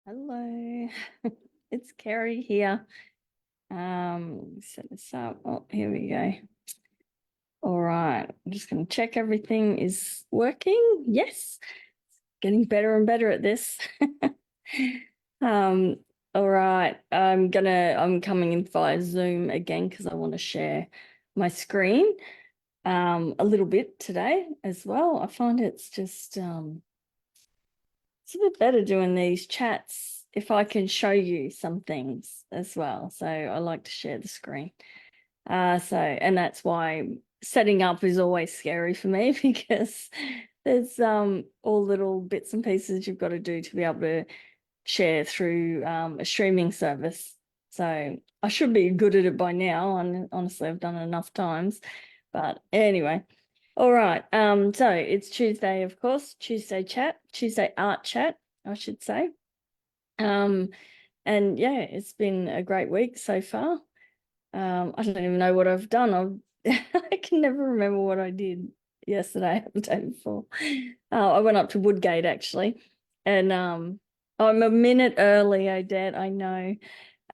Hello, it's Kerri here. Set this up. Oh, here we go. All right, I'm just going to check everything is working. Yes, getting better and better at this. Um, all right, I'm coming in via Zoom again because I want to share my screen a little bit today as well. I find it's a bit better doing these chats if I can show you some things as well. So I like to share the screen. And that's why setting up is always scary for me because there's all little bits and pieces you've got to do to be able to share through a streaming service. So I should be good at it by now. And honestly, I've done it enough times. But anyway, all right. So it's Tuesday, of course, Tuesday art chat, I should say. And yeah, it's been a great week so far. I don't even know what I've done. I can never remember what I did yesterday or the day before. I went up to Woodgate actually, and I'm a minute early, Odette, I know.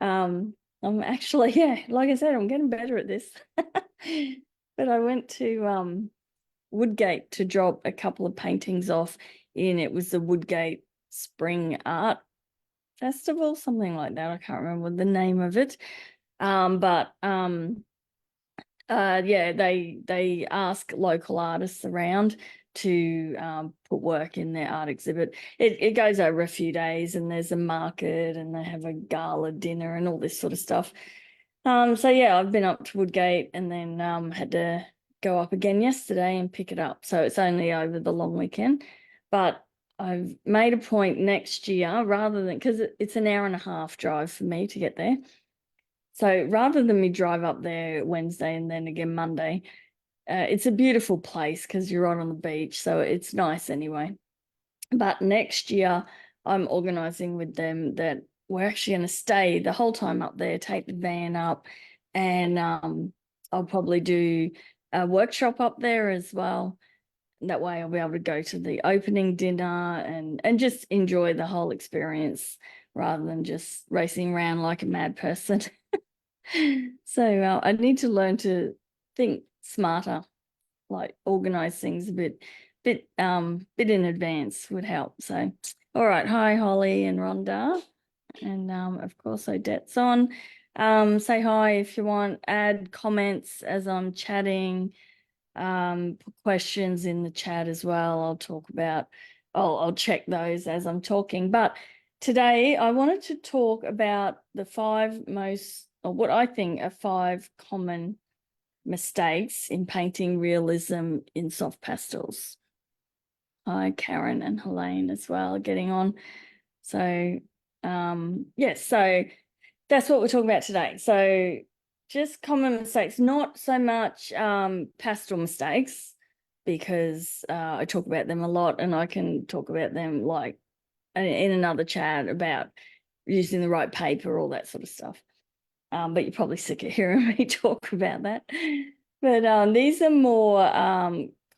I'm actually, yeah, like I said, I'm getting better at this. But I went to Woodgate to drop a couple of paintings off it was the Woodgate Spring Art Festival, something like that. I can't remember the name of it. But yeah, they ask local artists around to put work in their art exhibit. It goes over a few days, and there's a market, and they have a gala dinner and all this sort of stuff. So yeah, I've been up to Woodgate and then had to go up again yesterday and pick it up. So it's only over the long weekend, but I've made a point next year rather than because it's an hour and a half drive for me to get there. So rather than me drive up there Wednesday and then again Monday, it's a beautiful place because you're right on the beach. So it's nice anyway. But next year, I'm organising with them that we're actually going to stay the whole time up there, take the van up, and I'll probably do a workshop up there as well. That way I'll be able to go to the opening dinner and just enjoy the whole experience rather than just racing around like a mad person. So I need to learn to think smarter, like organize things a bit in advance would help. So all right, hi Holly and Rhonda, and of course Odette's on. Say hi if you want, add comments as I'm chatting, put questions in the chat as well. I'll check those as I'm talking. But today I wanted to talk about the five most, or what I think are five common mistakes in painting realism in soft pastels. Hi, Karen and Helene as well, getting on. So, yes, so that's what we're talking about today. So, just common mistakes, not so much pastel mistakes, because I talk about them a lot, and I can talk about them like in another chat about using the right paper, all that sort of stuff. But you're probably sick of hearing me talk about that. But these are more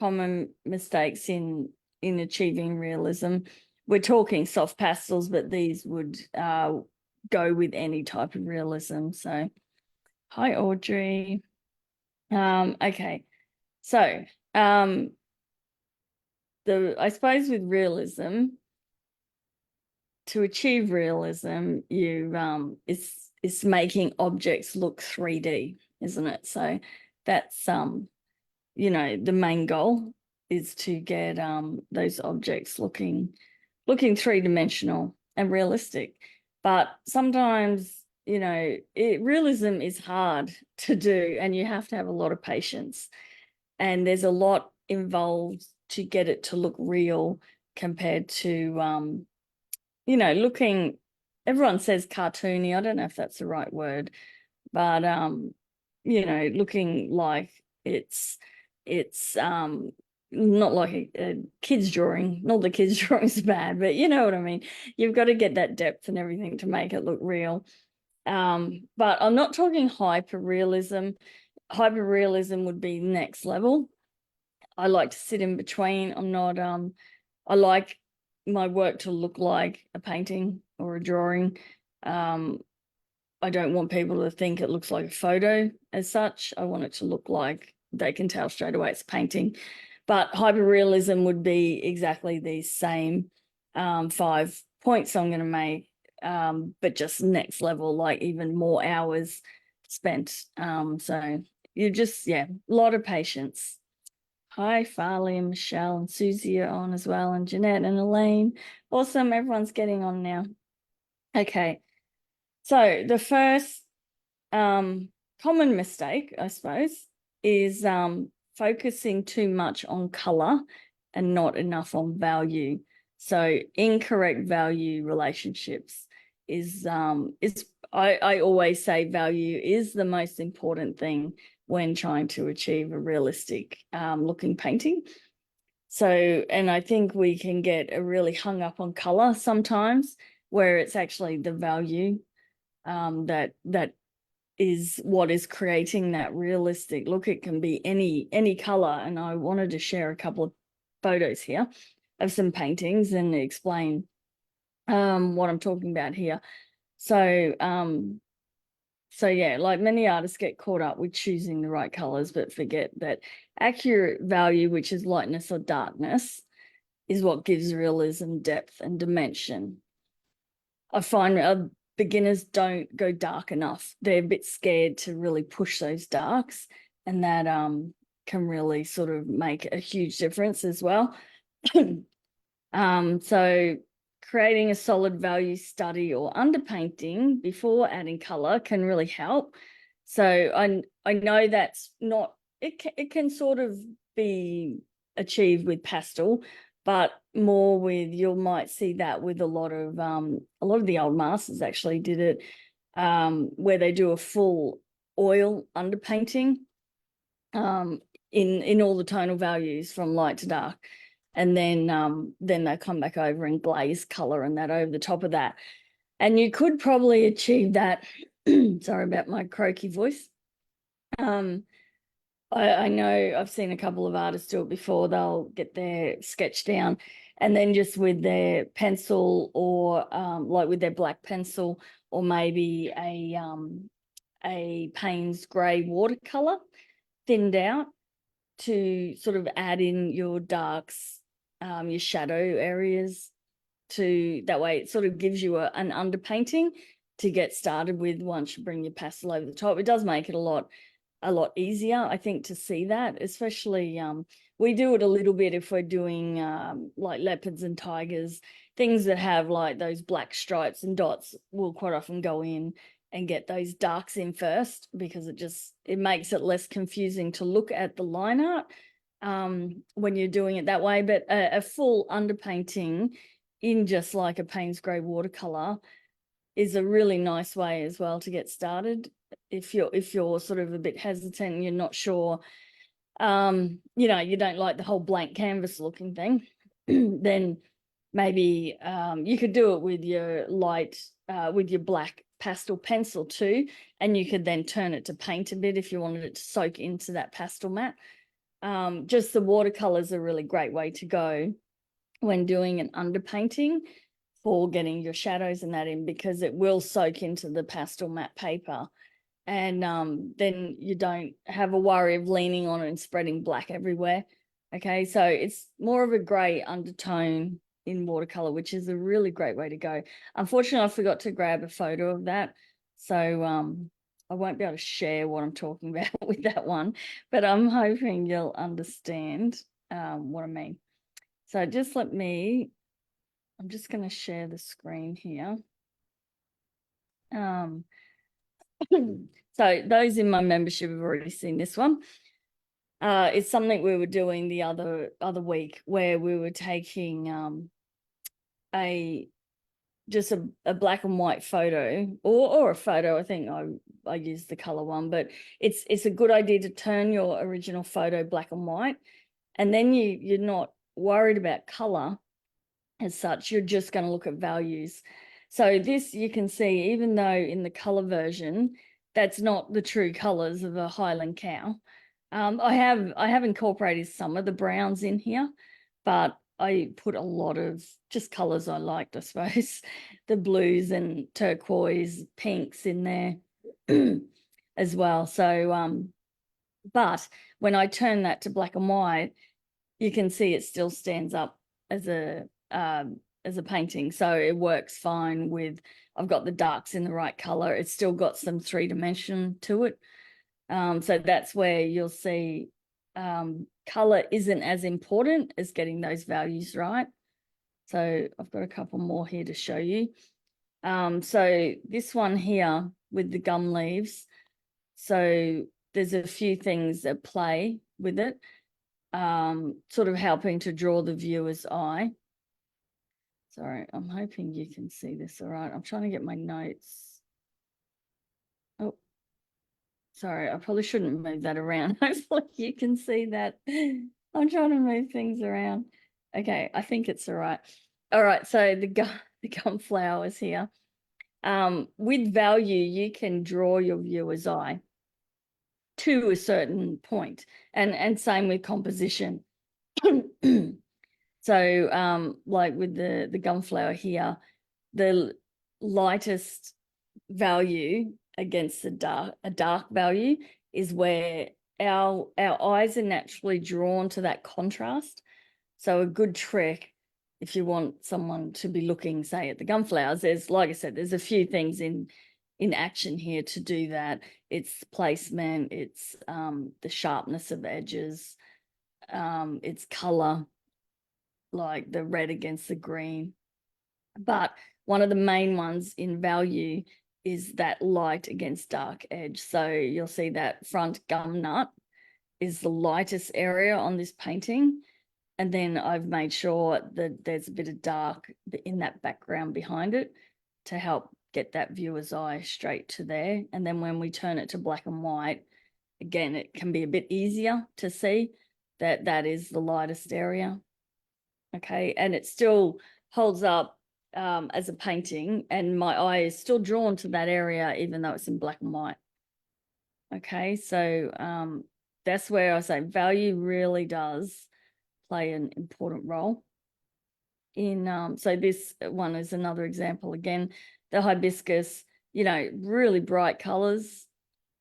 common mistakes in achieving realism. We're talking soft pastels, but these would go with any type of realism. So, hi, Audrey. Okay, so I suppose with realism, to achieve realism, it's making objects look 3D, isn't it? So that's the main goal is to get those objects looking three-dimensional and realistic. But sometimes, realism is hard to do, and you have to have a lot of patience. And there's a lot involved to get it to look real compared to looking, everyone says cartoony. I don't know if that's the right word, but looking like it's not like a kid's drawing. Not the kid's drawing's bad, but you know what I mean. You've got to get that depth and everything to make it look real. But I'm not talking hyper realism. Hyper realism would be next level. I like to sit in between. I'm not I like my work to look like a painting or a drawing. I don't want people to think it looks like a photo as such. I want it to look like they can tell straight away it's a painting. But hyperrealism would be exactly these same 5 points I'm going to make, but just next level, like even more hours spent. So you just, yeah, a lot of patience. Hi, Farley and Michelle and Susie are on as well, and Jeanette and Elaine. Awesome, everyone's getting on now. Okay, so the first common mistake, I suppose, is focusing too much on color and not enough on value. So incorrect value relationships is I always say value is the most important thing when trying to achieve a realistic looking painting. So, and I think we can get really hung up on color sometimes, where it's actually the value that is what is creating that realistic look. It can be any color, and I wanted to share a couple of photos here of some paintings and explain what I'm talking about here. So yeah, like many artists get caught up with choosing the right colors, but forget that accurate value, which is lightness or darkness, is what gives realism depth and dimension. I find beginners don't go dark enough. They're a bit scared to really push those darks, and that can really sort of make a huge difference as well. So creating a solid value study or underpainting before adding color can really help. So I know that's not, it can sort of be achieved with pastel, but more with, you might see that with a lot of the old masters actually did it, where they do a full oil underpainting in all the tonal values from light to dark. And then they come back over and glaze color and that over the top of that. And you could probably achieve that. Sorry about my croaky voice. I know I've seen a couple of artists do it before. They'll get their sketch down and then just with their pencil or like with their black pencil or maybe a Payne's grey watercolor thinned out to sort of add in your darks, your shadow areas, to that way it sort of gives you an underpainting to get started with once you bring your pastel over the top. It does make it a lot easier, I think, to see that, especially we do it a little bit if we're doing like leopards and tigers, things that have like those black stripes and dots. We'll quite often go in and get those darks in first because it makes it less confusing to look at the line art when you're doing it that way. But a full underpainting in just like a Payne's grey watercolor is a really nice way as well to get started. If you're sort of a bit hesitant and you're not sure, you don't like the whole blank canvas looking thing, then maybe you could do it with your with your black pastel pencil too, and you could then turn it to paint a bit if you wanted it to soak into that pastel matte. Just the watercolors are a really great way to go when doing an underpainting for getting your shadows and that in, because it will soak into the pastel matte paper. And then you don't have a worry of leaning on it and spreading black everywhere. Okay, so it's more of a grey undertone in watercolor, which is a really great way to go. Unfortunately, I forgot to grab a photo of that, so I won't be able to share what I'm talking about with that one, but I'm hoping you'll understand what I mean. So I'm just going to share the screen here. So those in my membership have already seen this one. It's something we were doing the other week where we were taking a black and white photo or a photo. I think I used the color one, but it's a good idea to turn your original photo black and white, and then you're not worried about color as such. You're just going to look at values. So this, you can see, even though in the color version, that's not the true colors of a Highland cow. I have incorporated some of the browns in here, but I put a lot of just colors I liked, I suppose, the blues and turquoise, pinks in there as well. So, but when I turn that to black and white, you can see it still stands up as a painting. So it works fine with, I've got the darks in the right color. It's still got some 3-dimension to it. So that's where you'll see color isn't as important as getting those values right. So I've got a couple more here to show you. So this one here with the gum leaves. So there's a few things at play with it, sort of helping to draw the viewer's eye. Sorry, I'm hoping you can see this all right. I'm trying to get my notes. Oh, sorry, I probably shouldn't move that around. Hopefully you can see that. I'm trying to move things around. Okay, I think it's all right. All right, so the gum flowers here. With value, you can draw your viewer's eye to a certain point, and same with composition. So like with the gunflower here, the lightest value against a dark value is where our eyes are naturally drawn to that contrast. So a good trick, if you want someone to be looking, say, at the gunflowers, there's, like I said, there's a few things in action here to do that. It's placement, it's the sharpness of edges, it's color, like the red against the green. But one of the main ones in value is that light against dark edge. So you'll see that front gum nut is the lightest area on this painting. And then I've made sure that there's a bit of dark in that background behind it to help get that viewer's eye straight to there. And then when we turn it to black and white, again, it can be a bit easier to see that that is the lightest area. Okay, and it still holds up as a painting, and my eye is still drawn to that area even though it's in black and white. Okay, so that's where I say value really does play an important role in so this one is another example. Again, the hibiscus, you know, really bright colors,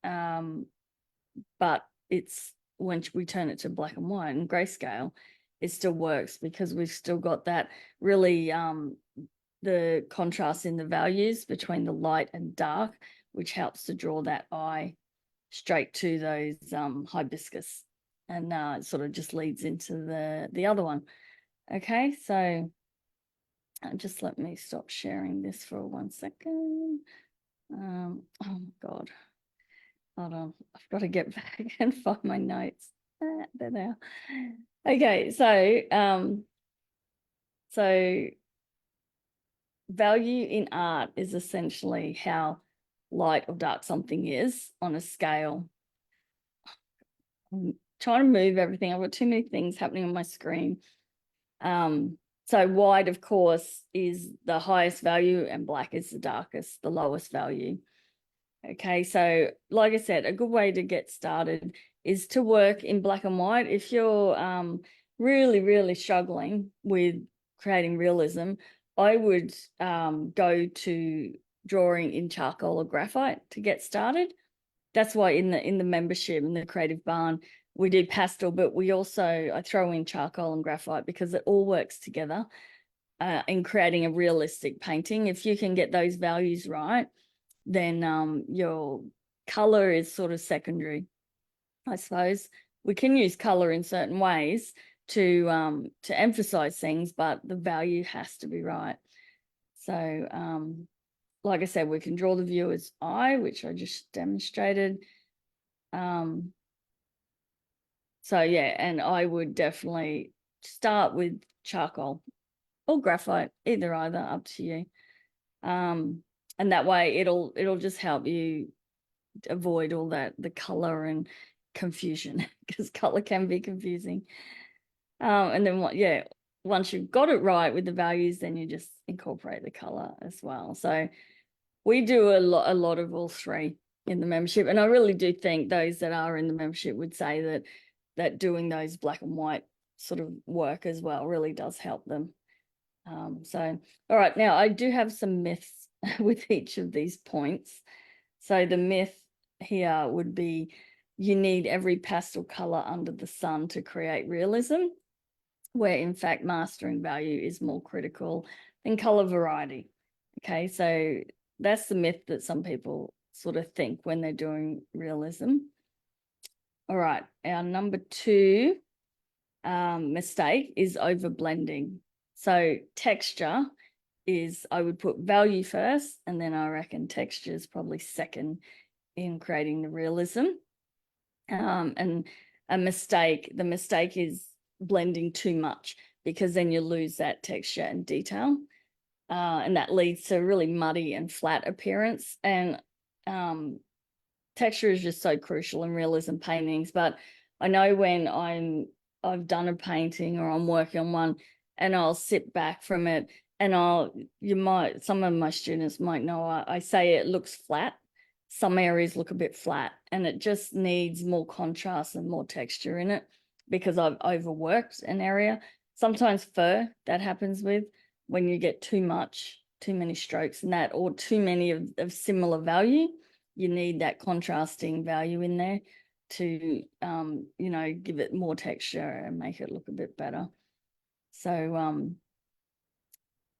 but it's when we turn it to black and white and grayscale, it still works because we've still got that really the contrast in the values between the light and dark, which helps to draw that eye straight to those hibiscus, and it sort of just leads into the other one. Okay, so just let me stop sharing this for 1 second. Oh my God. Hold on, I've got to get back and find my notes. There they are. Okay, so value in art is essentially how light or dark something is on a scale. I'm trying to move everything. I've got too many things happening on my screen. So white, of course, is the highest value and black is the darkest, the lowest value. Okay, so like I said, a good way to get started is to work in black and white. If you're really, really struggling with creating realism, I would go to drawing in charcoal or graphite to get started. That's why in the membership in the Creative Barn, we do pastel, but we also, I throw in charcoal and graphite because it all works together in creating a realistic painting. If you can get those values right, then your color is sort of secondary, I suppose. We can use color in certain ways to emphasize things, but the value has to be right. So like I said, we can draw the viewer's eye, which I just demonstrated. So yeah, and I would definitely start with charcoal or graphite, either, up to you. And that way it'll just help you avoid all that, the color and confusion, because color can be confusing. And then once you've got it right with the values, then you just incorporate the color as well. So we do a lot of all three in the membership, and I really do think those that are in the membership would say that doing those black and white sort of work as well, really does help them. So, all right, now I do have some myths with each of these points. So the myth here would be you need every pastel color under the sun to create realism, where in fact mastering value is more critical than color variety. Okay, so that's the myth that some people sort of think when they're doing realism. All right, our number 2 mistake is over blending. So texture is, I would put value first, and then I reckon texture is probably second in creating the realism. And the mistake is blending too much, because then you lose that texture and detail. And that leads to a really muddy and flat appearance. And texture is just so crucial in realism paintings. But I know when I've done a painting or I'm working on one, and I'll sit back from it, and some of my students might know I say it looks flat. Some areas look a bit flat, and it just needs more contrast and more texture in it, because I've overworked an area. Sometimes fur, that happens with when you get too many strokes in that, or too many of similar value. You need that contrasting value in there to give it more texture and make it look a bit better. So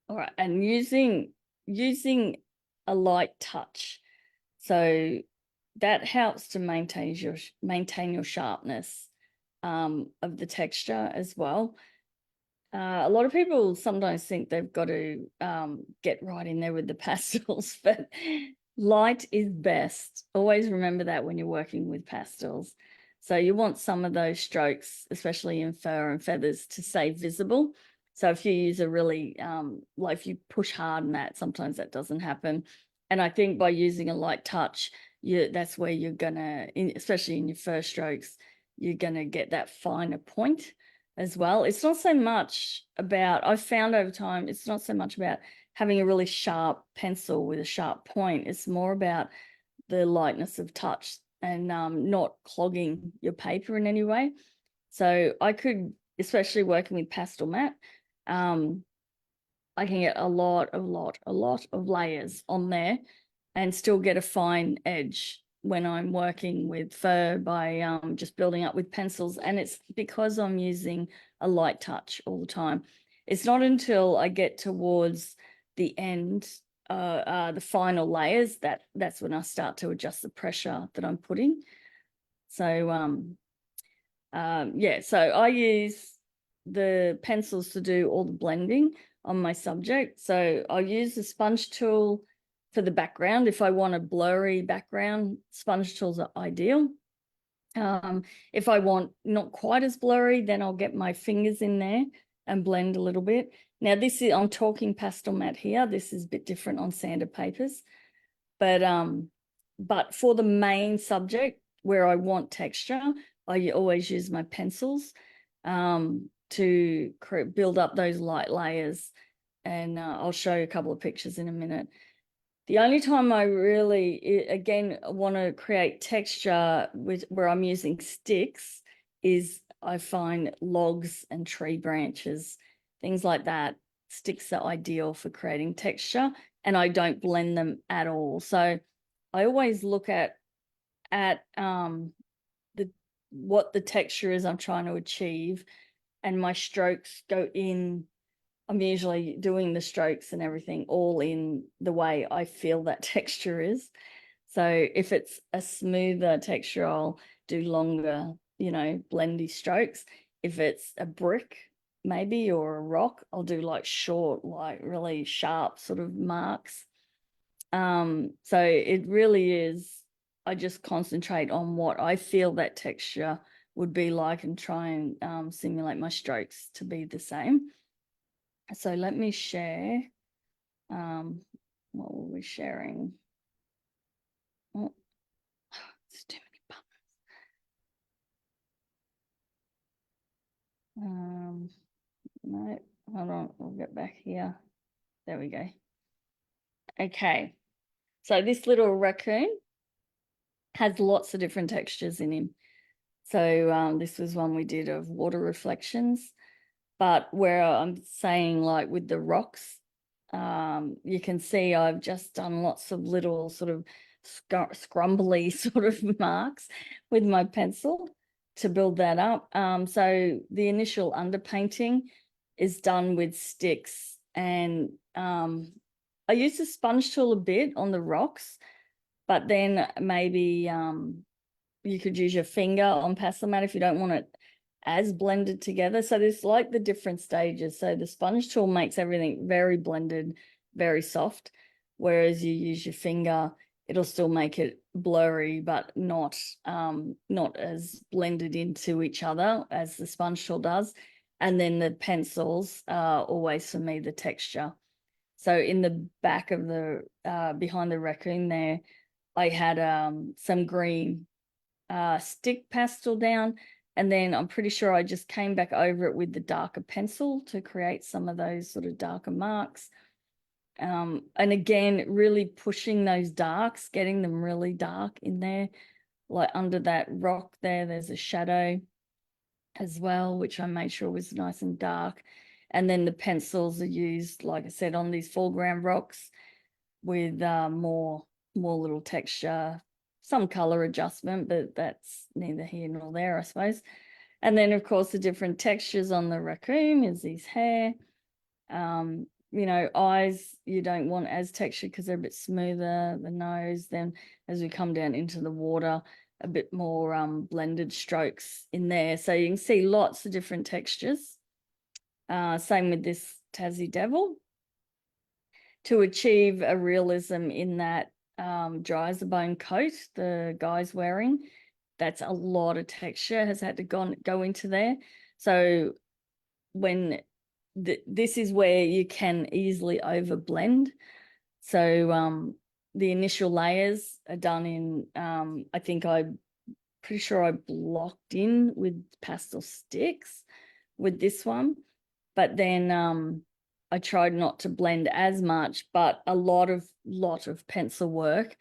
all right, and using a light touch, so that helps to maintain your sharpness of the texture as well. A lot of people sometimes think they've got to get right in there with the pastels, but light is best. Always remember that when you're working with pastels. So you want some of those strokes, especially in fur and feathers, to stay visible. So if you use a really, like if you push hard on that, sometimes that doesn't happen. And I think by using a light touch, that's where you're gonna, especially in your fur strokes, you're gonna get that finer point as well. It's not so much about, I've found over time, it's not so much about having a really sharp pencil with a sharp point. It's more about the lightness of touch and not clogging your paper in any way. So I could, especially working with pastel matte, I can get a lot of layers on there and still get a fine edge when I'm working with fur by just building up with pencils. And it's because I'm using a light touch all the time. It's not until I get towards the end, the final layers, that's when I start to adjust the pressure that I'm putting. So yeah, so I use the pencils to do all the blending on my subject. So I'll use the sponge tool for the background. If I want a blurry background, sponge tools are ideal. If I want not quite as blurry, then I'll get my fingers in there and blend a little bit. Now I'm talking pastel matte here. This is a bit different on sanded papers. But for the main subject where I want texture, I always use my pencils to build up those light layers. And I'll show you a couple of pictures in a minute. The only time I really, again, want to create texture where I'm using sticks is I find logs and tree branches, things like that. Sticks are ideal for creating texture, and I don't blend them at all. So I always look at what the texture is I'm trying to achieve, and my strokes go in. I'm usually doing the strokes and everything all in the way I feel that texture is. So if it's a smoother texture, I'll do longer, blendy strokes. If it's a brick maybe or a rock, I'll do like short, like really sharp sort of marks. So it really is, I just concentrate on what I feel that texture would be like and try and simulate my strokes to be the same. So let me share. What were we sharing? Oh, it's too many buttons. No, hold on, we'll get back here. There we go. Okay, so this little raccoon has lots of different textures in him. So this was one we did of water reflections, but where I'm saying like with the rocks, you can see I've just done lots of little sort of scrumbly sort of marks with my pencil to build that up. So the initial underpainting is done with sticks, and I use the sponge tool a bit on the rocks, but then maybe you could use your finger on pastel mat if you don't want it as blended together. So there's like the different stages. So the sponge tool makes everything very blended, very soft, whereas you use your finger, it'll still make it blurry, but not as blended into each other as the sponge tool does. And then the pencils are always, for me, the texture. So in the back of the behind the raccoon there, I had some green stick pastel down, and then I'm pretty sure I just came back over it with the darker pencil to create some of those sort of darker marks. And again, really pushing those darks, getting them really dark in there. Like under that rock there's a shadow as well, which I made sure was nice and dark. And then the pencils are used, like I said, on these foreground rocks with more little texture, some color adjustment, but that's neither here nor there, I suppose. And then, of course, the different textures on the raccoon is his hair. Eyes, you don't want as textured because they're a bit smoother. The nose, then as we come down into the water, a bit more blended strokes in there. So you can see lots of different textures. Same with this Tassie Devil. To achieve a realism in that dry as a bone coat the guy's wearing, that's a lot of texture has had to go into there. So when this is where you can easily overblend. So the initial layers are done in, I think I'm pretty sure I blocked in with pastel sticks with this one, but then I tried not to blend as much, but a lot of pencil work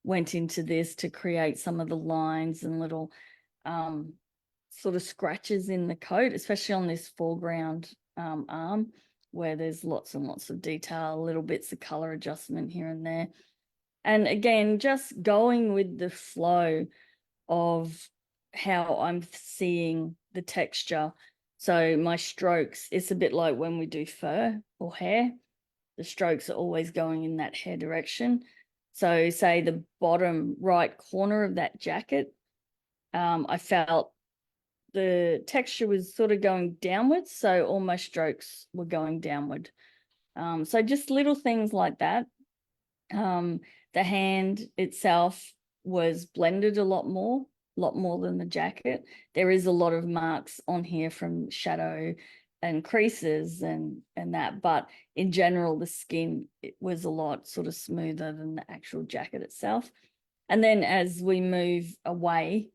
went into this to create some of the lines and little sort of scratches in the coat, especially on this foreground arm where there's lots and lots of detail, little bits of color adjustment here and there. And again, just going with the flow of how I'm seeing the texture. So my strokes, it's a bit like when we do fur or hair, the strokes are always going in that hair direction. So say the bottom right corner of that jacket, I felt the texture was sort of going downwards. So all my strokes were going downward. So just little things like that. The hand itself was blended a lot more than the jacket. There is a lot of marks on here from shadow and creases and that, but in general, the skin, it was a lot sort of smoother than the actual jacket itself. And then as we move away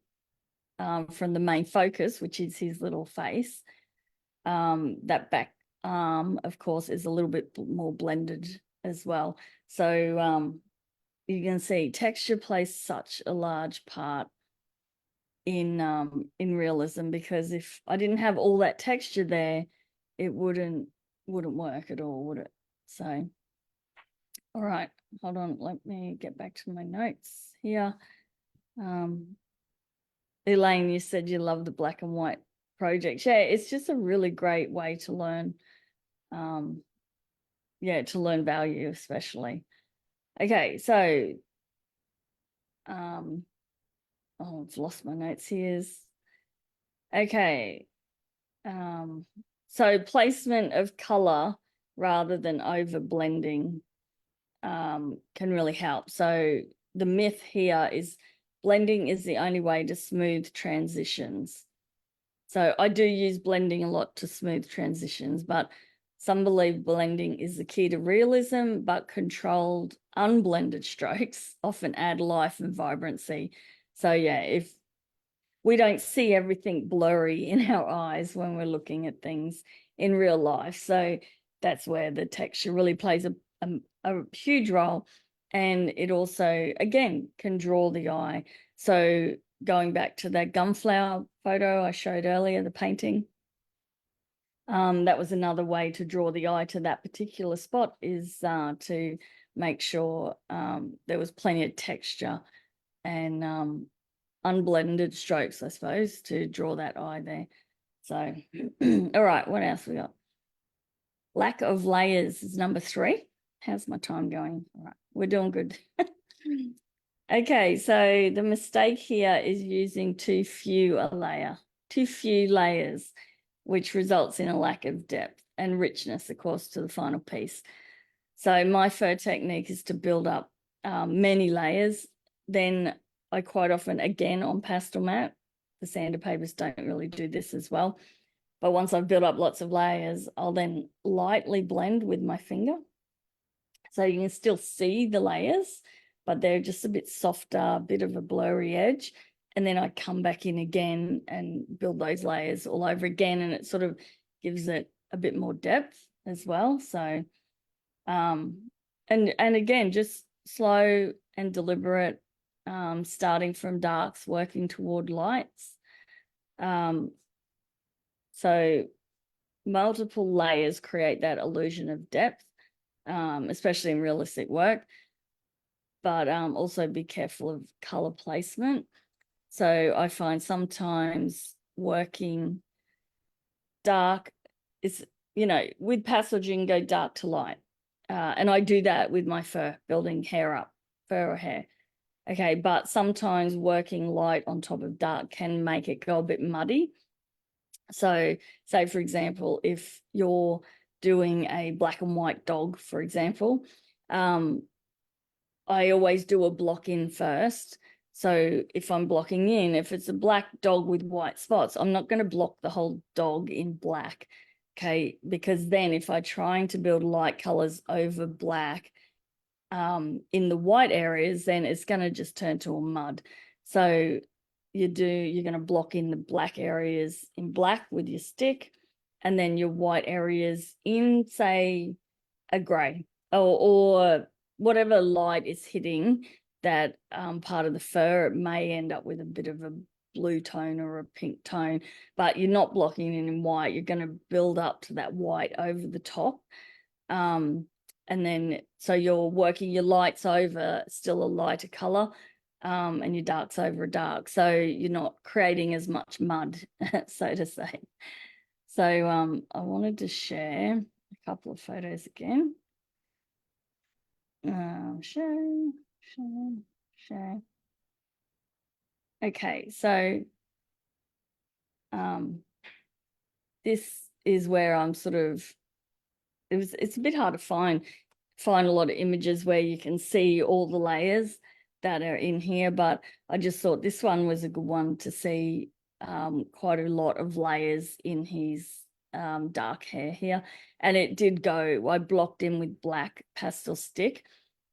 from the main focus, which is his little face, that back arm, of course, is a little bit more blended as well. So you can see texture plays such a large part in realism, because if I didn't have all that texture there, it wouldn't work at all, would it? So, all right, hold on, let me get back to my notes here. Elaine, you said you love the black and white projects. Yeah, it's just a really great way to learn. To learn value, especially. Okay, so I've lost my notes here. Okay. So placement of color rather than over blending can really help. So the myth here is blending is the only way to smooth transitions. So I do use blending a lot to smooth transitions, but some believe blending is the key to realism, but controlled, unblended strokes often add life and vibrancy. So yeah, if we don't see everything blurry in our eyes when we're looking at things in real life. So that's where the texture really plays a huge role. And it also, again, can draw the eye. So going back to that gunflower photo I showed earlier, the painting. That was another way to draw the eye to that particular spot, is to make sure there was plenty of texture and unblended strokes, I suppose, to draw that eye there. So, all right, what else we got? Lack of layers is number 3. How's my time going? All right, we're doing good. Okay, so the mistake here is using too few layers, which results in a lack of depth and richness, of course, to the final piece. So my fur technique is to build up many layers. Then I quite often, again, on pastel mat, the sandpapers don't really do this as well. But once I've built up lots of layers, I'll then lightly blend with my finger. So you can still see the layers, but they're just a bit softer, a bit of a blurry edge. And then I come back in again and build those layers all over again. And it sort of gives it a bit more depth as well. So, and again, just slow and deliberate, starting from darks, working toward lights. So multiple layers create that illusion of depth, especially in realistic work. But also be careful of color placement. So I find sometimes working dark is, with pastel you can go dark to light. And I do that with my fur, building fur or hair. Okay, but sometimes working light on top of dark can make it go a bit muddy. So say, for example, if you're doing a black and white dog, for example, I always do a block in first. So if I'm blocking in, if it's a black dog with white spots, I'm not going to block the whole dog in black, okay? Because then if I'm trying to build light colors over black in the white areas, then it's going to just turn to a mud. So you're going to block in the black areas in black with your stick, and then your white areas in, say, a gray or whatever light is hitting that part of the fur. It may end up with a bit of a blue tone or a pink tone, but you're not blocking in white. You're going to build up to that white over the top. And then, so you're working your lights over still a lighter color, and your darks over a dark. So you're not creating as much mud, so to say. So I wanted to share a couple of photos again. Share. Okay, so this is where I'm sort of, it's a bit hard to find a lot of images where you can see all the layers that are in here, but I just thought this one was a good one to see quite a lot of layers in his dark hair here. And it did go, I blocked in with black pastel stick.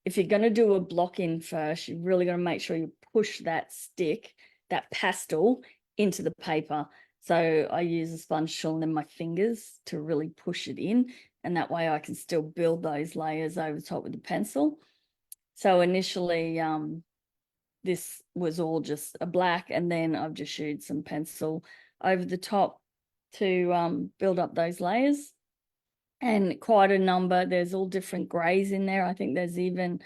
If you're going to do a block in first, you're really going to make sure you push that stick, that pastel, into the paper. So I use a sponge tool and then my fingers to really push it in. And that way I can still build those layers over top with the pencil. So initially, this was all just a black, and then I've just used some pencil over the top to build up those layers. And quite a number, there's all different grays in there. I think there's even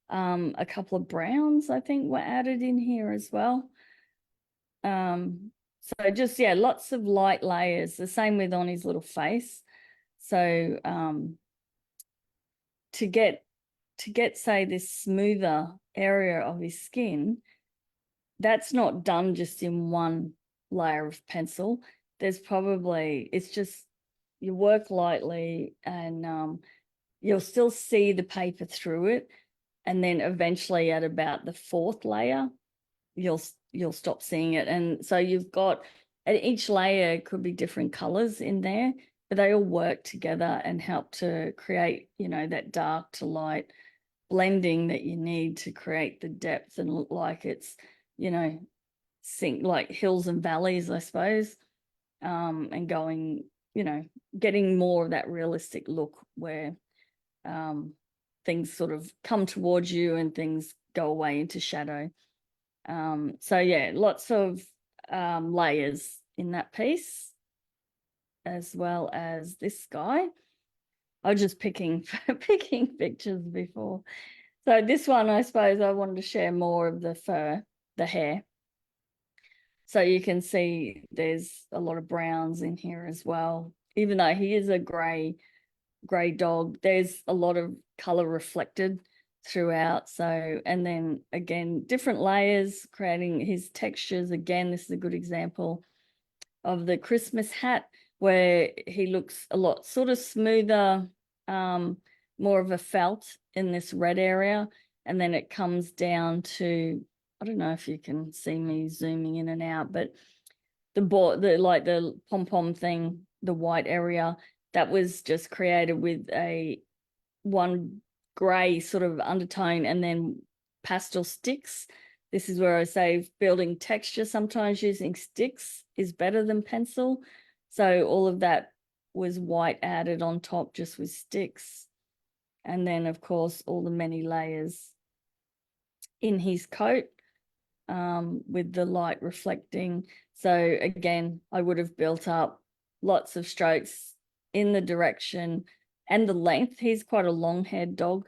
a couple of browns, I think, were added in here as well. So just, yeah, lots of light layers, the same with on his little face. So to get, say, this smoother area of his skin, that's not done just in one layer of pencil. There's probably, it's just, you work lightly and you'll still see the paper through it. And then eventually at about the 4th layer, you'll stop seeing it. And so you've got, at each layer could be different colors in there, but they all work together and help to create, that dark to light blending that you need to create the depth and look like it's, sink like hills and valleys, I suppose, and going, getting more of that realistic look where things sort of come towards you and things go away into shadow. So yeah, lots of layers in that piece, as well as this guy. I was just picking pictures before. So this one, I suppose I wanted to share more of the fur, the hair. So you can see there's a lot of browns in here as well. Even though he is a grey dog, there's a lot of color reflected throughout. So, and then again, different layers, creating his textures. Again, this is a good example of the Christmas hat, where he looks a lot sort of smoother, more of a felt in this red area. And then it comes down to, I don't know if you can see me zooming in and out, but like the pom-pom thing, the white area, that was just created with a one gray sort of undertone and then pastel sticks. This is where I say building texture, sometimes using sticks is better than pencil. So all of that was white added on top just with sticks. And then, of course, all the many layers in his coat, with the light reflecting. So again, I would have built up lots of strokes in the direction and the length. He's quite a long-haired dog.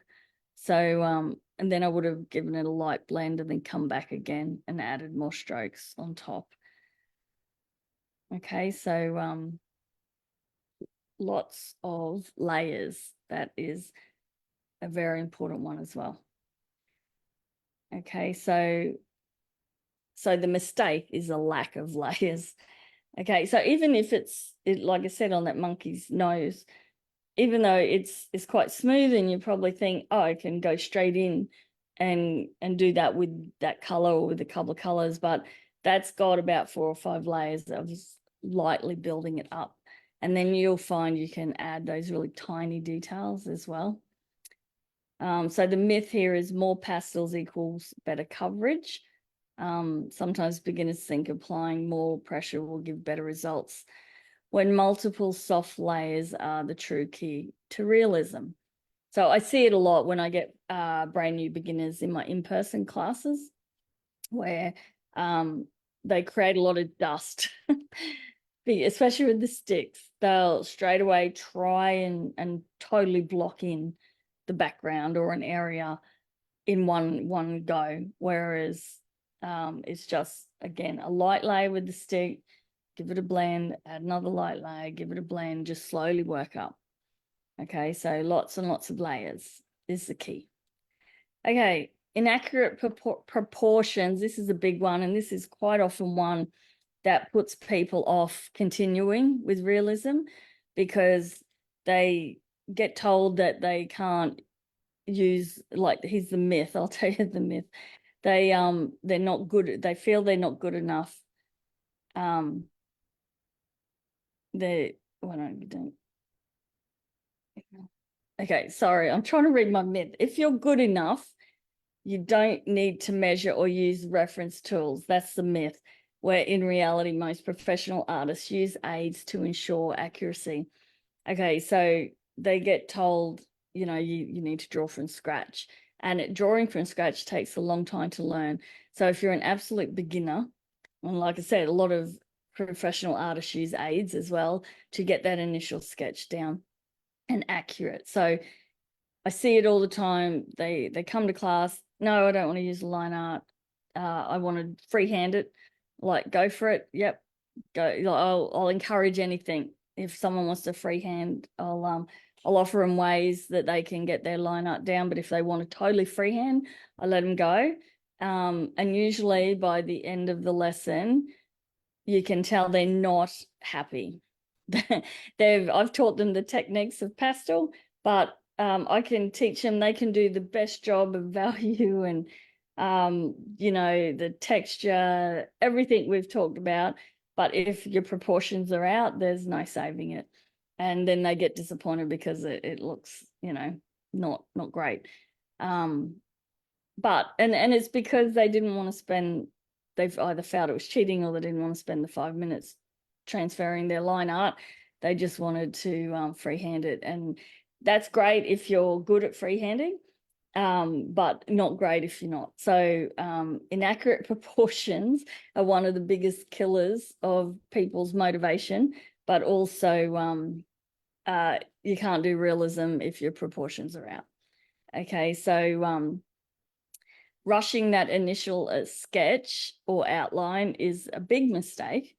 So, and then I would have given it a light blend and then come back again and added more strokes on top. Okay, so lots of layers. That is a very important one as well. Okay, so the mistake is a lack of layers. Okay, so even if it's like I said on that monkey's nose, even though it's quite smooth and you probably think, oh, I can go straight in and do that with that color or with a couple of colors, but that's got about 4 or 5 layers of lightly building it up. And then you'll find you can add those really tiny details as well. So the myth here is more pastels equals better coverage. Sometimes beginners think applying more pressure will give better results, when multiple soft layers are the true key to realism. So I see it a lot when I get brand new beginners in my in-person classes, where they create a lot of dust, especially with the sticks. They'll straight away try and totally block in the background or an area in one go, whereas it's just, again, a light layer with the stick, give it a blend, add another light layer, give it a blend, just slowly work up. Okay, so lots and lots of layers is the key. Okay, inaccurate proportions. This is a big one, and this is quite often one that puts people off continuing with realism, because they get told that they can't use, like, here's the myth, I'll tell you the myth. They're not good, they feel they're not good enough. Okay, sorry, I'm trying to read my myth. If you're good enough, you don't need to measure or use reference tools. That's the myth, where in reality, most professional artists use aids to ensure accuracy. Okay, so they get told, you know, you need to draw from scratch, and drawing from scratch takes a long time to learn. So if you're an absolute beginner, and like I said, a lot of professional artists use aids as well to get that initial sketch down and accurate. So I see it all the time. They come to class, no, I don't want to use line art. I want to freehand it. Like, go for it. Yep, go. I'll encourage anything. If someone wants to freehand, I'll offer them ways that they can get their line art down. But if they want to totally freehand, I let them go. And usually by the end of the lesson, you can tell they're not happy. I've taught them the techniques of pastel, but I can teach them, they can do the best job of value and you know, the texture, everything we've talked about. But if your proportions are out, there's no saving it. And then they get disappointed because it looks, you know, not great. But it's because they didn't want to spend, they've either felt it was cheating or they didn't want to spend the 5 minutes transferring their line art. They just wanted to freehand it. And that's great if you're good at freehanding. but not great if you're not. So inaccurate proportions are one of the biggest killers of people's motivation, but also you can't do realism if your proportions are out. Okay, so rushing that initial sketch or outline is a big mistake,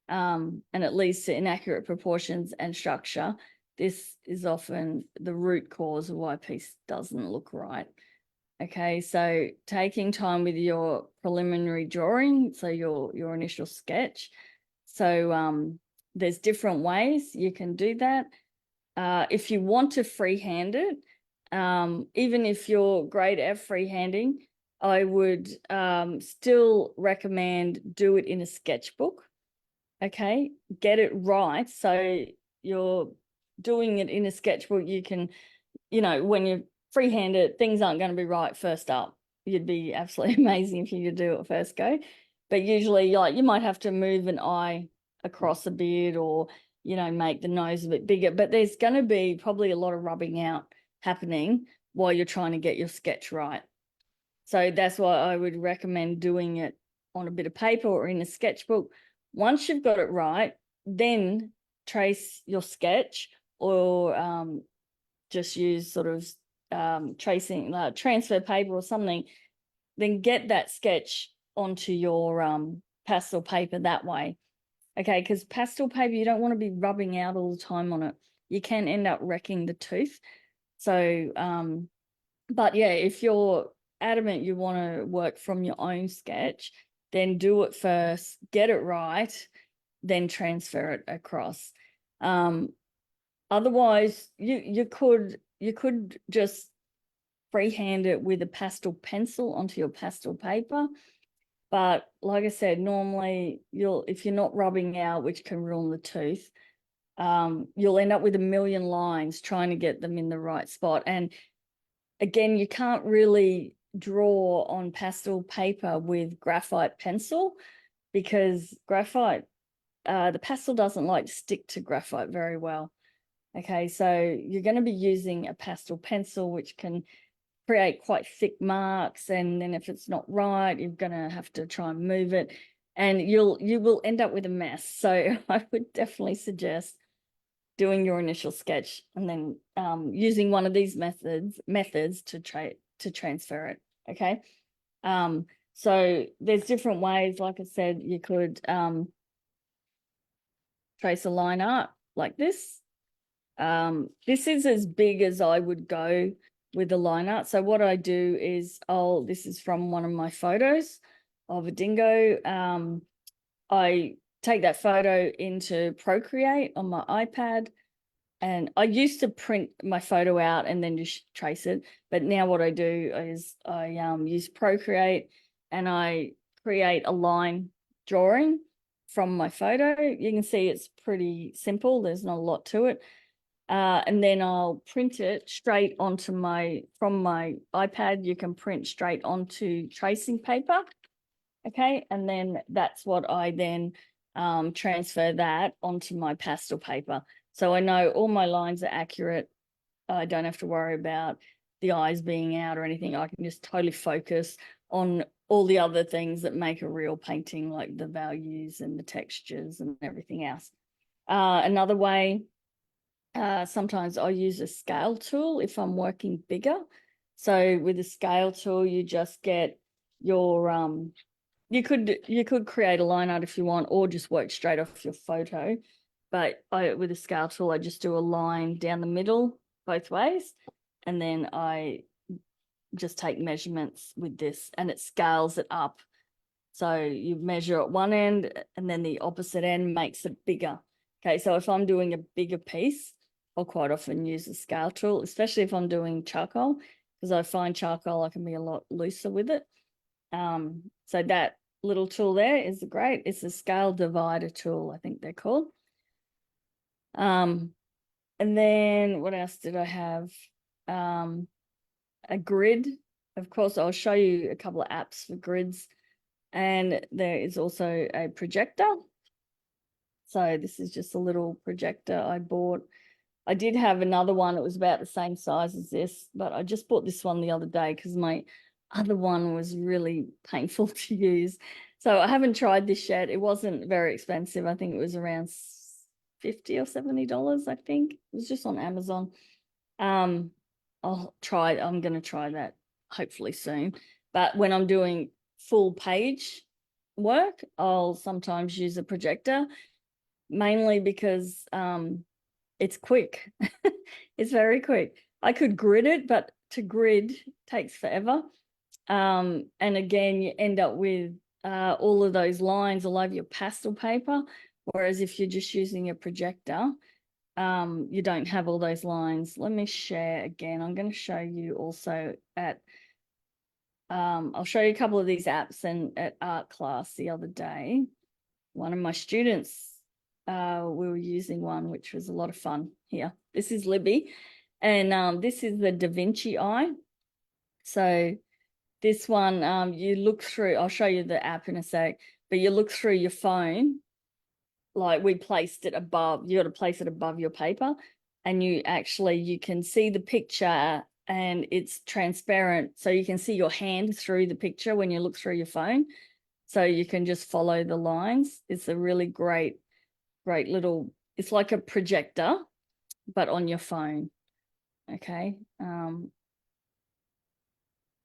and it leads to inaccurate proportions and structure. This is often the root cause of why a piece doesn't look right. Okay, so taking time with your preliminary drawing, so your initial sketch. So there's different ways you can do that. If you want to freehand it, even if you're great at freehanding, I would still recommend do it in a sketchbook. Okay, get it right. So you're doing it in a sketchbook, you can, when you freehand it, things aren't going to be right first up. You'd be absolutely amazing if you could do it first go. But usually, you might have to move an eye across a bit, or make the nose a bit bigger. But there's going to be probably a lot of rubbing out happening while you're trying to get your sketch right. So that's why I would recommend doing it on a bit of paper or in a sketchbook. Once you've got it right, then trace your sketch, or just use sort of tracing, transfer paper or something. Then get that sketch onto your pastel paper that way. Okay, because pastel paper, you don't want to be rubbing out all the time on it. You can end up wrecking the tooth. So, but yeah, if you're adamant you want to work from your own sketch, then do it first, get it right, then transfer it across. Otherwise, you could just freehand it with a pastel pencil onto your pastel paper. But like I said, normally if you're not rubbing out, which can ruin the tooth, you'll end up with a million lines trying to get them in the right spot. And again, you can't really draw on pastel paper with graphite pencil, because graphite, the pastel doesn't like to stick to graphite very well. Okay, so you're going to be using a pastel pencil, which can create quite thick marks, and then if it's not right, you're going to have to try and move it, and you will end up with a mess. So I would definitely suggest doing your initial sketch and then using one of these methods to transfer it. Okay, so there's different ways. Like I said, you could trace a line art like this. This is as big as I would go with the line art. So what I do is, this is from one of my photos of a dingo. I take that photo into Procreate on my iPad, and I used to print my photo out and then just trace it. But now what I do is I use Procreate, and I create a line drawing from my photo. You can see it's pretty simple. There's not a lot to it. And then I'll print it straight onto from my iPad. You can print straight onto tracing paper. Okay, and then that's what I then transfer that onto my pastel paper. So I know all my lines are accurate. I don't have to worry about the eyes being out or anything. I can just totally focus on all the other things that make a real painting, like the values and the textures and everything else. Another way, sometimes I use a scale tool if I'm working bigger. So with a scale tool, you just get your you could create a line art if you want, or just work straight off your photo. But with a scale tool, I just do a line down the middle both ways, and then I just take measurements with this, and it scales it up. So you measure at one end, and then the opposite end makes it bigger. Okay, so if I'm doing a bigger piece, I'll quite often use a scale tool, especially if I'm doing charcoal, because I find charcoal I can be a lot looser with it. So that little tool there is great. It's a scale divider tool, I think they're called. And then what else did I have? A grid. Of course, I'll show you a couple of apps for grids. And there is also a projector. So this is just a little projector I bought I did have another one. It was about the same size as this, but I just bought this one the other day because my other one was really painful to use. So I haven't tried this yet. It wasn't very expensive. I think it was around $50 or $70, I think. It was just on Amazon. I'm going to try that hopefully soon. But when I'm doing full page work, I'll sometimes use a projector, mainly because it's quick. It's very quick. I could grid it, but to grid takes forever. And again, you end up with all of those lines all over your pastel paper. Whereas if you're just using a projector, you don't have all those lines. Let me share again. I'm going to show you also at, I'll show you a couple of these apps. And at art class the other day, one of my students, we were using one, which was a lot of fun here. This is Libby, and this is the Da Vinci Eye. So this one, you look through, I'll show you the app in a sec, but you look through your phone, like we placed it above, you got to place it above your paper, and you can see the picture and it's transparent. So you can see your hand through the picture when you look through your phone. So you can just follow the lines. It's a really great little, it's like a projector, but on your phone. Okay.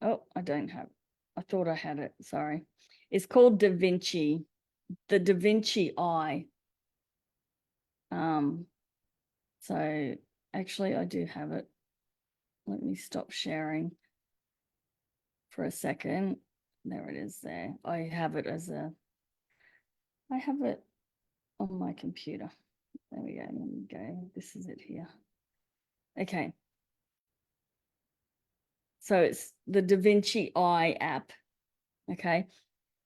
Oh, I don't have, I thought I had it. Sorry. It's called Da Vinci, the Da Vinci Eye. So actually I do have it. Let me stop sharing for a second. There it is there. I have it on my computer. There we go. Let me go. This is it here. Okay. So it's the Da Vinci Eye app. Okay.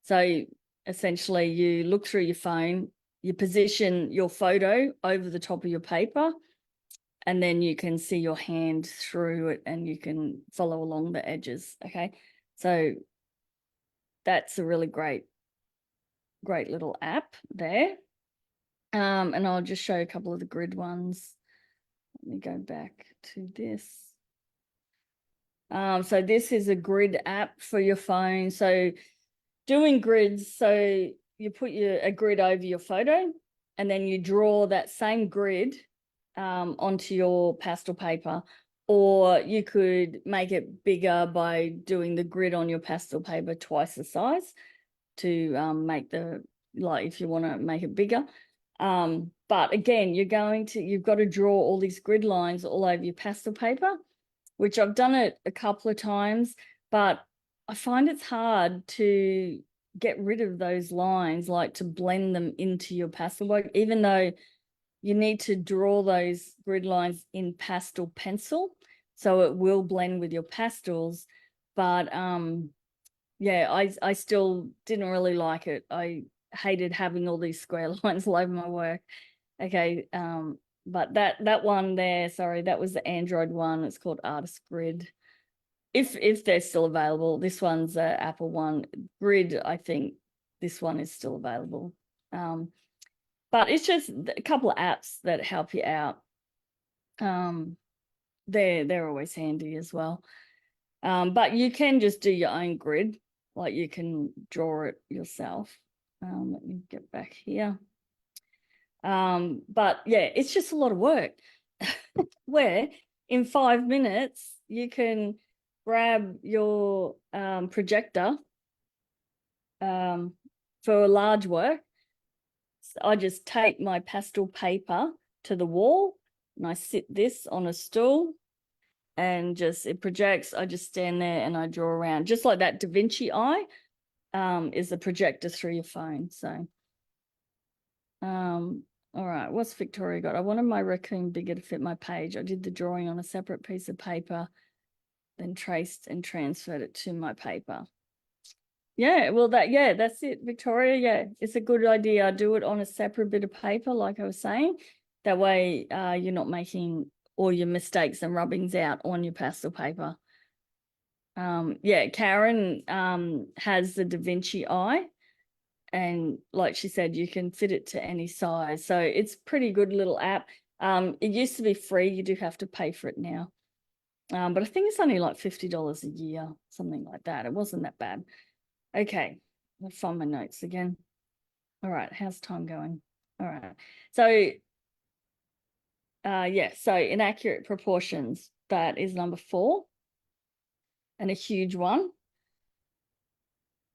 So essentially you look through your phone, you position your photo over the top of your paper, and then you can see your hand through it and you can follow along the edges. Okay. So that's a really great little app there. And I'll just show you a couple of the grid ones. Let me go back to this. So this is a grid app for your phone. So doing grids, so you put a grid over your photo, and then you draw that same grid onto your pastel paper, or you could make it bigger by doing the grid on your pastel paper twice the size to make if you want to make it bigger. But again, you've got to draw all these grid lines all over your pastel paper, which I've done it a couple of times, but I find it's hard to get rid of those lines, like to blend them into your pastel work, even though you need to draw those grid lines in pastel pencil, so it will blend with your pastels. But yeah, I still didn't really like it. I hated having all these square lines all over my work. Okay, but that one there, sorry, that was the Android one. It's called Artist Grid. If they're still available. This one's a Apple one. Grid, I think this one is still available. But it's just a couple of apps that help you out. They're always handy as well. But you can just do your own grid, like you can draw it yourself. Let me get back here. But yeah, it's just a lot of work where in 5 minutes you can grab your projector for a large work. So I just take my pastel paper to the wall and I sit this on a stool and it projects. I just stand there and I draw around, just like that Da Vinci Eye is a projector through your phone. So all right, what's Victoria got? I wanted my raccoon bigger to fit my page. I did the drawing on a separate piece of paper, then traced and transferred it to my paper. Yeah, well, that's it, Victoria. Yeah, it's a good idea. I do it on a separate bit of paper, like I was saying. That way you're not making all your mistakes and rubbings out on your pastel paper. Yeah, Karen has the Da Vinci Eye. And like she said, you can fit it to any size. So it's a pretty good little app. It used to be free. You do have to pay for it now. But I think it's only like $50 a year, something like that. It wasn't that bad. Okay, I'll find my notes again. All right, how's time going? All right. So yeah, so inaccurate proportions, that is number 4, and a huge one.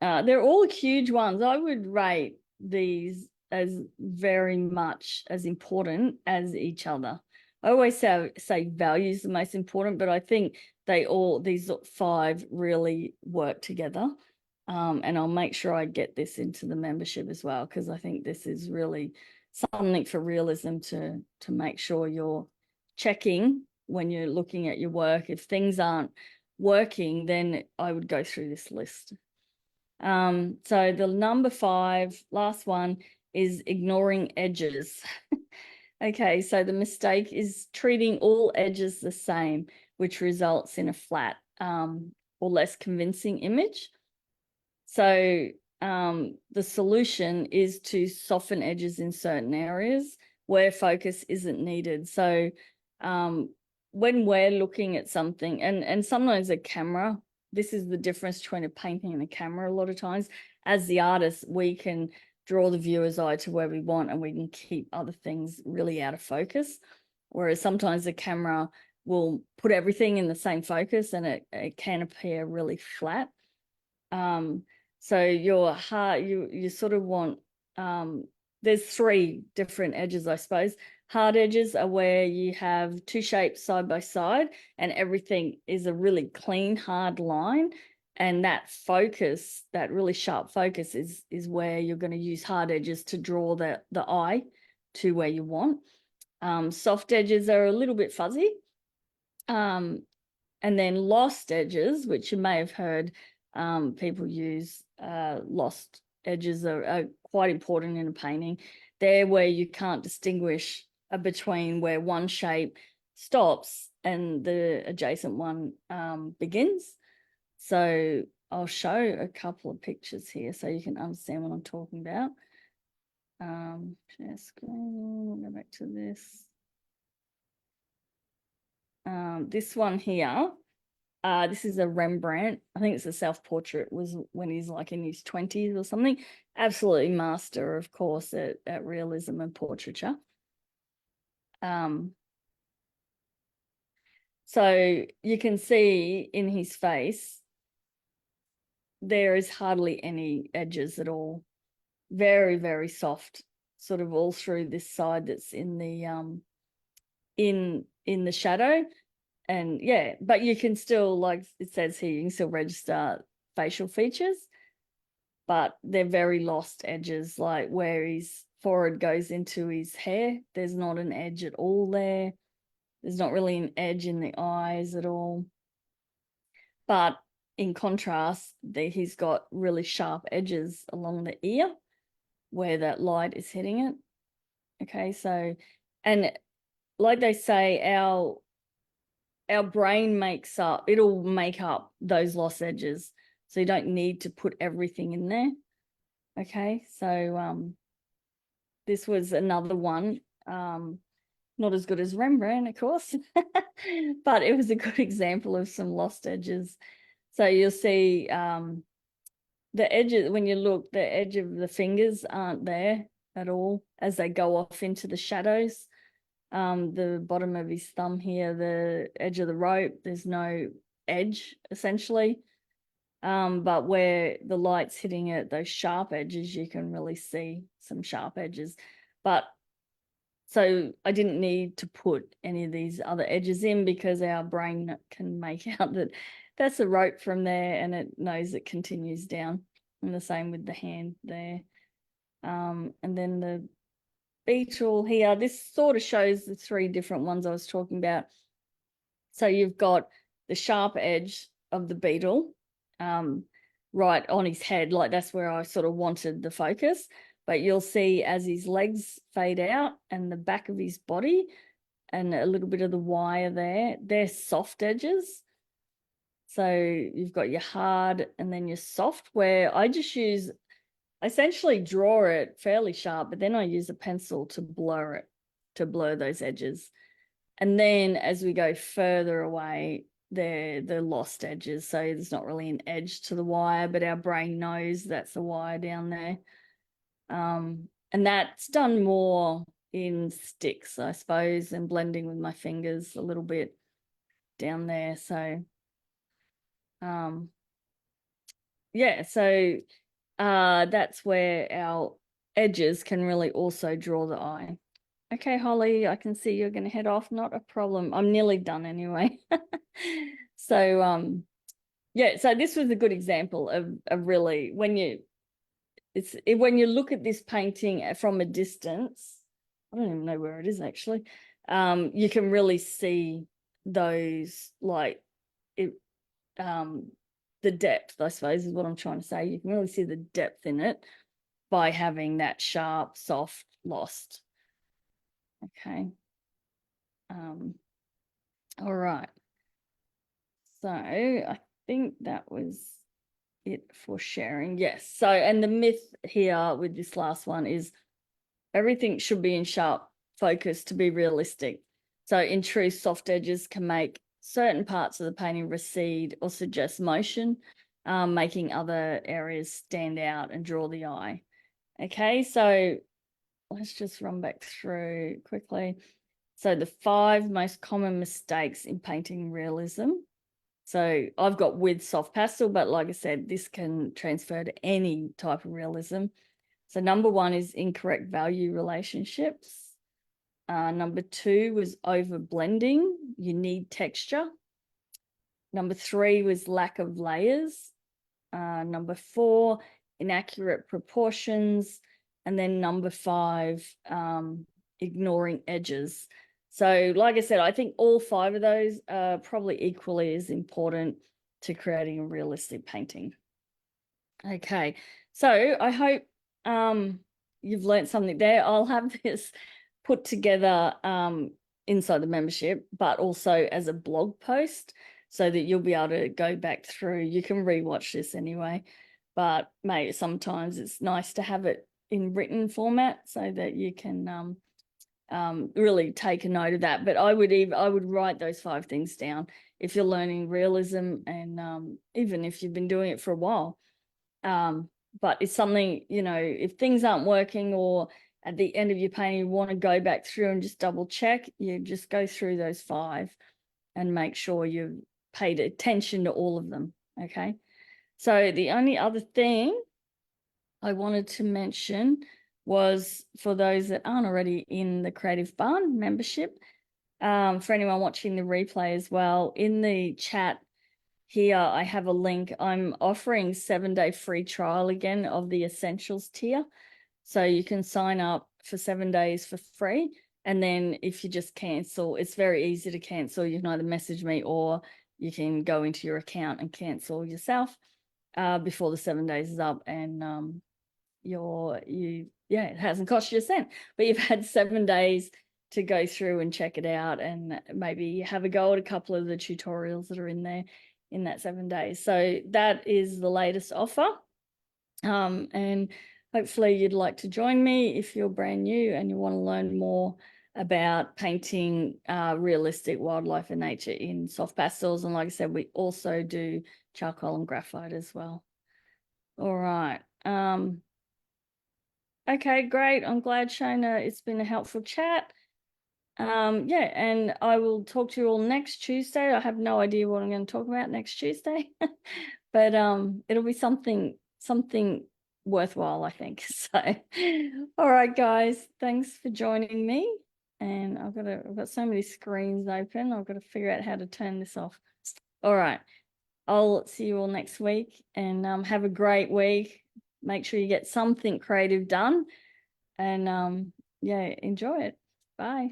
They're all huge ones. I would rate these as very much as important as each other. I always say value is the most important, but I think these 5 really work together. And I'll make sure I get this into the membership as well, because I think this is really something for realism to make sure you're checking when you're looking at your work. If things aren't working, then I would go through this list. So the number 5, last one, is ignoring edges. Okay, so the mistake is treating all edges the same, which results in a flat or less convincing image. So the solution is to soften edges in certain areas where focus isn't needed. So when we're looking at something, and sometimes a camera, this is the difference between a painting and a camera a lot of times. As the artist, we can draw the viewer's eye to where we want, and we can keep other things really out of focus. Whereas sometimes the camera will put everything in the same focus, and it can appear really flat. So you sort of want, there's 3 different edges, I suppose. Hard edges are where you have 2 shapes side by side and everything is a really clean, hard line. And that focus, that really sharp focus is where you're going to use hard edges to draw the eye to where you want. Soft edges are a little bit fuzzy. And then lost edges, which you may have heard people use, lost edges are quite important in a painting. They're where you can't distinguish between where one shape stops and the adjacent one begins. So I'll show a couple of pictures here so you can understand what I'm talking about. Share screen, we'll go back to this. This one here, this is a Rembrandt. I think it's a self-portrait, was when he's like in his 20s or something. Absolutely master, of course, at realism and portraiture. So you can see in his face, there is hardly any edges at all. Very, very soft, sort of all through this side that's in the in the shadow. And yeah, but you can still, like it says here, you can still register facial features, but they're very lost edges, like where his forehead goes into his hair. There's not an edge at all there. There's not really an edge in the eyes at all. But in contrast, he's got really sharp edges along the ear where that light is hitting it. Okay, so, and like they say, our brain it'll make up those lost edges. So you don't need to put everything in there. Okay, so this was another one. Not as good as Rembrandt, of course, but it was a good example of some lost edges. So you'll see the edges, when you look, the edge of the fingers aren't there at all as they go off into the shadows. The bottom of his thumb here, the edge of the rope, there's no edge essentially. But where the light's hitting it, those sharp edges, you can really see some sharp edges. But so I didn't need to put any of these other edges in because our brain can make out that that's a rope from there, and it knows it continues down. And the same with the hand there. And then the beetle here, this sort of shows the 3 different ones I was talking about. So you've got the sharp edge of the beetle right on his head, like that's where I sort of wanted the focus. But you'll see as his legs fade out and the back of his body and a little bit of the wire there, they're soft edges. So you've got your hard and then your soft, where I essentially draw it fairly sharp, but then I use a pencil to blur it. to blur those edges. And then as we go further away, they're lost edges. So there's not really an edge to the wire, but our brain knows that's the wire down there. And that's done more in sticks, I suppose, and blending with my fingers a little bit down there. So yeah, so that's where our edges can really also draw the eye. Okay, Holly, I can see you're going to head off. Not a problem. I'm nearly done anyway. So yeah, so this was a good example of really when you look at this painting from a distance, I don't even know where it is actually. You can really see those, like it the depth, I suppose, is what I'm trying to say. You can really see the depth in it by having that sharp, soft, lost. Okay. All right. So I think that was it for sharing. Yes. So, and the myth here with this last one is everything should be in sharp focus to be realistic. So in truth, soft edges can make certain parts of the painting recede or suggest motion, making other areas stand out and draw the eye. Okay, so let's just run back through quickly. So the 5 most common mistakes in painting realism. So I've got with soft pastel, but like I said, this can transfer to any type of realism. So number 1 is incorrect value relationships. Number 2 was over blending. You need texture. Number 3 was lack of layers. Number 4, inaccurate proportions. And then number 5, ignoring edges. So like I said, I think all 5 of those are probably equally as important to creating a realistic painting. Okay, so I hope you've learned something there. I'll have this put together inside the membership, but also as a blog post so that you'll be able to go back through. You can rewatch this anyway, but mate, sometimes it's nice to have it in written format so that you can really take a note of that. But I would write those 5 things down if you're learning realism, and even if you've been doing it for a while. But it's something, you know, if things aren't working or at the end of your painting you want to go back through and just double check, you just go through those 5 and make sure you've paid attention to all of them. Okay, so the only other thing I wanted to mention was, for those that aren't already in the Creative Barn membership, for anyone watching the replay as well, in the chat here I have a link. I'm offering 7-day free trial again of the Essentials tier. So you can sign up for 7 days for free. And then if you just cancel, it's very easy to cancel. You can either message me or you can go into your account and cancel yourself before the 7 days is up. And it hasn't cost you a cent, but you've had 7 days to go through and check it out and maybe have a go at a couple of the tutorials that are in there in that 7 days. So that is the latest offer. And hopefully you'd like to join me if you're brand new and you want to learn more about painting realistic wildlife and nature in soft pastels. And like I said, we also do charcoal and graphite as well. All right. Okay, great. I'm glad, Shona, it's been a helpful chat. Yeah, and I will talk to you all next Tuesday. I have no idea what I'm going to talk about next Tuesday, but it'll be something worthwhile, I think. So, all right, guys, thanks for joining me. And I've got so many screens open. I've got to figure out how to turn this off. All right, I'll see you all next week, and have a great week. Make sure you get something creative done, and yeah, enjoy it. Bye.